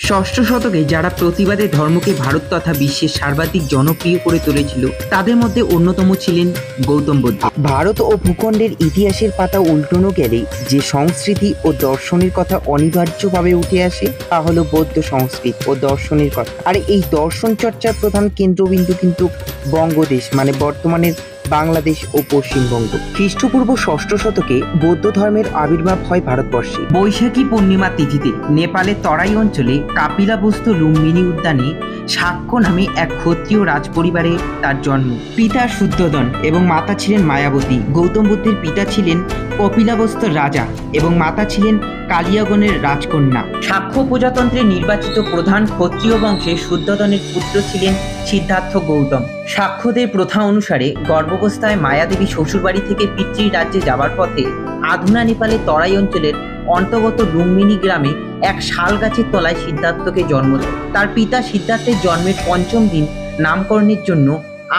ষষ্ঠ শতকে যারা প্রতিবাদে ধর্মকে ভারত তথা বিশ্বের সর্বাধিক জনপ্রিয় করে তুলেছিল তাদের মধ্যে অন্যতম ছিলেন গৌতম বুদ্ধ। ভারত ও ভূখণ্ডের ইতিহাসের পাতা উল্টানো গেলে যে সংস্কৃতি ও দর্শনের কথা অনিবার্যভাবে উঠে আসে তা হলো বৌদ্ধ সংস্কৃতি ও দর্শনের কথা। আর এই দর্শন চর্চার প্রধান কেন্দ্রবিন্দু কিন্তু বঙ্গদেশ, মানে বর্তমানের বাংলাদেশ ও পশ্চিমবঙ্গ। খ্রিস্টপূর্ব ষষ্ঠ শতকে বৌদ্ধ ধর্মের আবির্ভাব হয় ভারতবর্ষে। বৈশাখী পূর্ণিমা তিথিতে নেপালের তরাই অঞ্চলে কাপিলাবস্তু লুম্বিনী উদ্যানে শাক্য নামে এক ক্ষত্রিয় রাজপরিবারে তার জন্ম। পিতা শুদ্ধোধন এবং মাতা ছিলেন মায়াবতী। গৌতম বুদ্ধের পিতা ছিলেন কপিলাবস্তুর রাজা এবং মাতা ছিলেন কালিয়াগণের রাজকন্যা। শাক্য প্রজাতন্ত্রের নির্বাচিত প্রধান ক্ষত্রিয় বংশে শুদ্ধোধনের পুত্র ছিলেন সিদ্ধার্থ গৌতম। শাক্যদের প্রথা অনুসারে গর্ভাবস্থায় মায়াদেবী শ্বশুরবাড়ি থেকে পিতৃ রাজ্যে যাবার পথে আধুনা নেপালের তরাই অঞ্চলের অন্তর্গত লুম্বিনী গ্রামে এক শাল গাছের তলায় সিদ্ধার্থকে জন্ম দেয়। তার পিতা সিদ্ধার্থের জন্মের পঞ্চম দিন নামকরণের জন্য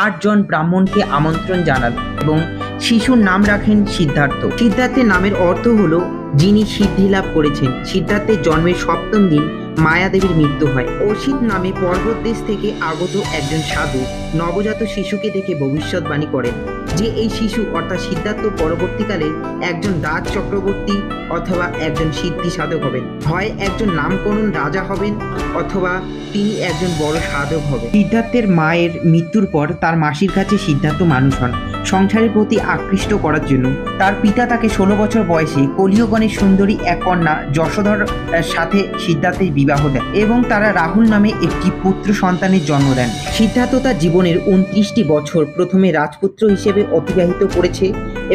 8 জন ব্রাহ্মণকে আমন্ত্রণ জানান এবং শিশুর নাম রাখেন সিদ্ধার্থ। সিদ্ধার্থের নামের অর্থ হলো যিনি সিদ্ধি লাভ করেছেন। সিদ্ধার্থের জন্মের 7ম দিন মায়াদেবীর মৃত্যু হয়। অসিত নামে পর্বত দেশ থেকে আগত একজন সাধু নবজাত শিশুকে দেখে ভবিষ্যৎবাণী করেন যে এই শিশু অর্থাৎ সিদ্ধার্থ পরবর্তীকালে একজন রাজ চক্রবর্তী অথবা একজন সিদ্ধি সাধক হবেন। হয় একজন নামকরণ রাজা হবেন অথবা তিনি একজন বড় সাধক হবেন। সিদ্ধার্থের মায়ের মৃত্যুর পর তার মাসির কাছে সিদ্ধার্থ মানুষ হন। সংসারের প্রতি আকৃষ্ট করার জন্য তার পিতা তাকে 16 বছর বয়সে কলিয়গণের সুন্দরী এক কন্যা যশোধর সাথে সিদ্ধার্থের বিবাহ দেন এবং তারা রাহুল নামে একটি পুত্র সন্তানের জন্ম দেন। সিদ্ধার্থ তার জীবনের 29টি বছর প্রথমে রাজপুত্র হিসেবে অতিবাহিত করেছে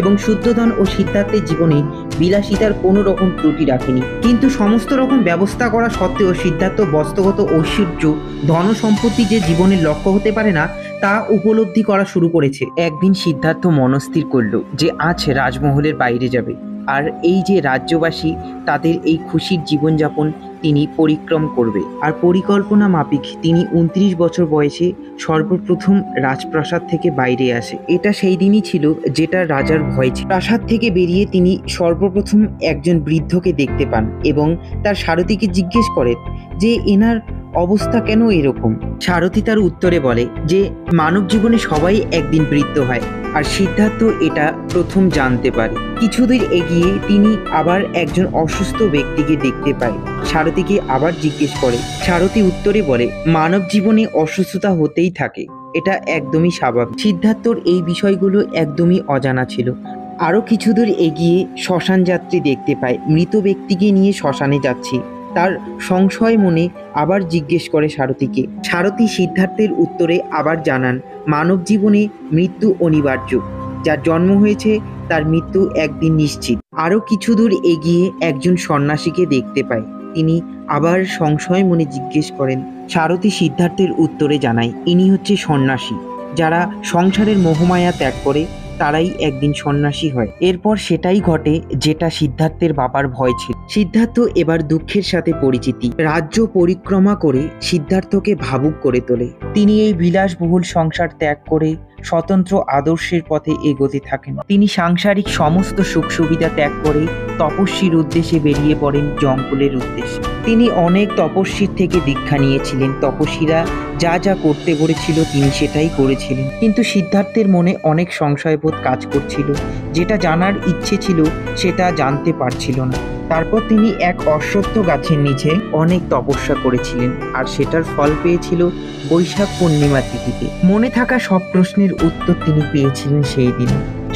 এবং শুদ্ধোধন ও সিদ্ধার্থের জীবনে বিলাসিতার কোনো রকম ত্রুটি রাখেনি। কিন্তু সমস্ত রকম ব্যবস্থা করা সত্ত্বেও সিদ্ধার্থ বস্তুগত ঐশ্বর্য ধন সম্পত্তি যে জীবনের লক্ষ্য হতে পারে না তা উপলব্ধি করা শুরু করেছে। একদিন সিদ্ধার্থ মনস্থির করল যে আজ রাজমহলের বাইরে যাবে আর এই যে রাজ্যবাসী তাদের এই খুশির জীবনযাপন তিনি পরিক্রম করবে। আর পরিকল্পনা মাফিক তিনি 29 বছর বয়সে সর্বপ্রথম রাজপ্রাসাদ থেকে বাইরে আসে। এটা সেই দিনই ছিল যেটা রাজার ভয় ছিল। প্রাসাদ থেকে বেরিয়ে তিনি সর্বপ্রথম একজন বৃদ্ধকে দেখতে পান এবং তার সারথীকে জিজ্ঞেস করেন যে এনার অবস্থা কেন এরকম। সারথী তার উত্তরে বলে যে মানব জীবনে সবাই একদিন বৃদ্ধ হয় আর সিদ্ধার্থ এটা প্রথম জানতে পারে। কিছুদূর এগিয়ে তিনি আবার একজন অসুস্থ ব্যক্তিকে দেখতে পায়। সারথীকে আবার জিজ্ঞেস করে। সারথী উত্তরে বলে মানব জীবনে অসুস্থতা হতেই থাকে, এটা একদমই স্বাভাবিক। সিদ্ধার্থর এই বিষয়গুলো একদমই অজানা ছিল। আরও কিছুদূর এগিয়ে শ্মশান যাত্রী দেখতে পায়। মৃত ব্যক্তিকে নিয়ে শ্মশানে যাচ্ছি। তার সংশয় মনে আবার জিজ্ঞেস করে সারথীকে। সারথী সিদ্ধার্থের উত্তরে আবার জানান মানব জীবনে মৃত্যু অনিবার্য, যার জন্ম হয়েছে তার মৃত্যু একদিন নিশ্চিত। আরও কিছু দূর এগিয়ে একজন সন্ন্যাসীকে দেখতে পায়। তিনি আবার সংশয় মনে জিজ্ঞেস করেন। সারথী সিদ্ধার্থের উত্তরে জানায় ইনি হচ্ছে সন্ন্যাসী, যারা সংসারের মোহমায়া ত্যাগ করে তারাই একদিন সন্ন্যাসী হয়। এরপর সেটাই ঘটে যেটা সিদ্ধার্থের বাবার ভয় ছিল। সিদ্ধার্থ এবার দুঃখের সাথে পরিচিতি। রাজ্য পরিক্রমা করে সিদ্ধার্থকে ভাবুক করে তোলে। তিনি এই বিলাসবহুল সংসার ত্যাগ করে স্বতন্ত্র আদর্শের পথে এগোতে থাকেন। তিনি সাংসারিক সমস্ত সুখ সুবিধা ত্যাগ করে তপস্বীর উদ্দেশ্যে বেরিয়ে পড়েন জঙ্গলের উদ্দেশ্যে। তিনি অনেক তপস্বীর থেকে দীক্ষা নিয়েছিলেন। তপস্বীরা যা যা করতে বলেছিল তিনি সেটাই করেছিলেন। কিন্তু সিদ্ধার্থের মনে অনেক সংশয়বোধ কাজ করছিল। যেটা জানার ইচ্ছে ছিল সেটা জানতে পারছিল না। তারপর তিনি এক অশ্বত্থ গাছের নিচে অনেক তপস্যা করেছিলেন আর সেটার ফল পেয়েছিল বৈশাখ পূর্ণিমা তিথিতে। মনে থাকা সব প্রশ্নের উত্তর তিনি পেয়েছিলেন সেই দিন।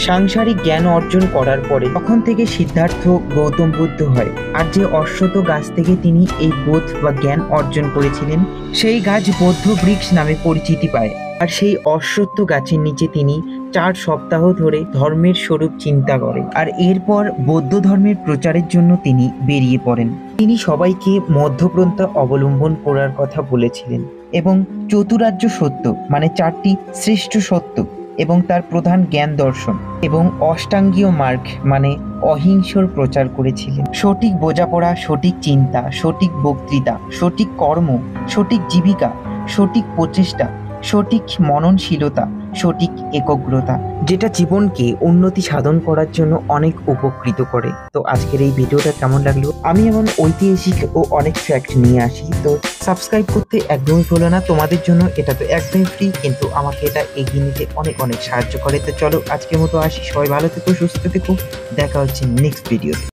সাংসারিক জ্ঞান অর্জন করার পরে তখন থেকে সিদ্ধার্থ গৌতম বুদ্ধ হয়। আর যে অশ্বত্থ গাছ থেকে তিনি এই বোধ বা জ্ঞান অর্জন করেছিলেন সেই গাছ বৌদ্ধ বৃক্ষ নামে পরিচিতি পায়। আর সেই অশ্বত্থ গাছের নিচে তিনি 4 সপ্তাহ ধরে ধর্মের স্বরূপ চিন্তা করেন। আর এরপর বৌদ্ধ ধর্মের প্রচারের জন্য তিনি বেরিয়ে পড়েন। তিনি সবাইকে মধ্যপন্থা অবলম্বন করার কথা বলেছিলেন এবং চতুরার্য সত্য মানে 4টি শ্রেষ্ঠ সত্য এবং তার প্রধান জ্ঞান দর্শন এবং অষ্টাঙ্গীয় মার্গ মানে অহিংসর প্রচার করেছিলেন। সঠিক বোঝাপড়া, সঠিক চিন্তা, সঠিক বক্তৃতা, সঠিক কর্ম, সঠিক জীবিকা, সঠিক প্রচেষ্টা সঠিক মননশীলতা, সঠিক একাগ্রতা, যেটা জীবনকে উন্নতি সাধন করার জন্য অনেক উপকৃত করে। তো আজকের এই ভিডিওটা কেমন লাগলো? আমি এমন ঐতিহাসিক ও অনেক ফ্যাক্ট নিয়ে আসি, তো সাবস্ক্রাইব করতে একদমই ভুলো না। তোমাদের জন্য এটা তো একদমই ফ্রি, কিন্তু আমাকে এটা এগিয়ে নিতে অনেক অনেক সাহায্য করে। তো চলো আজকের মতো আসি, সবাই ভালো থেকো, সুস্থ থেকো, দেখা হচ্ছে নেক্সট ভিডিওতে।